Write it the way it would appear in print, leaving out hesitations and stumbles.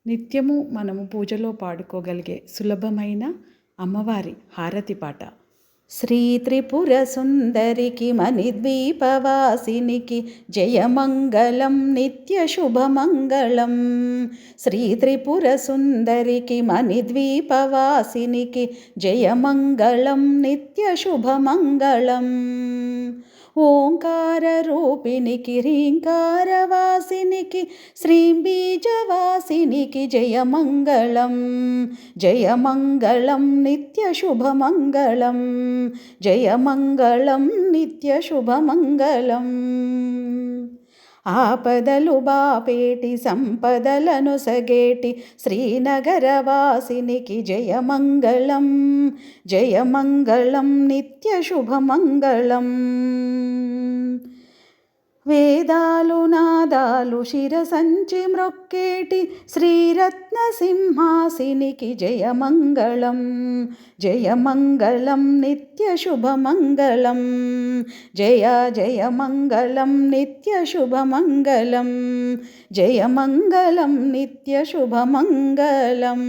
నిత్యము మనము పూజలో పాడుకోగలిగే సులభమైన అమ్మవారి హారతి పాట. శ్రీ త్రిపుర సుందరికి మణిద్వీపవాసినికి జయమంగళం నిత్య శుభమంగళం. శ్రీ త్రిపుర సుందరికి మణిద్వీపవాసినికి జయమంగళం నిత్య శుభమంగళం. ఓంకార రూపినికి హ్రీంకారవాసినికి శ్రీబీజవాసినికి జయమంగళం. జయమంగళం నిత్య శుభమంగళం. జయమంగళం నిత్య శుభమంగళం. ఆపదలు బాపేటి సంపదలను సగేటి శ్రీనగరవాసినికి జయమంగళం. జయమంగళం నిత్య శుభమంగళం. వేదాలు నాదాలు శిరసంచి మ్రొక్కేటి శ్రీరత్న సింహాసినికి జయమంగళం. జయమంగళం నిత్య శుభమంగళం. జయ జయమంగళం నిత్య శుభమంగళం. జయమంగళం నిత్య శుభమంగళం.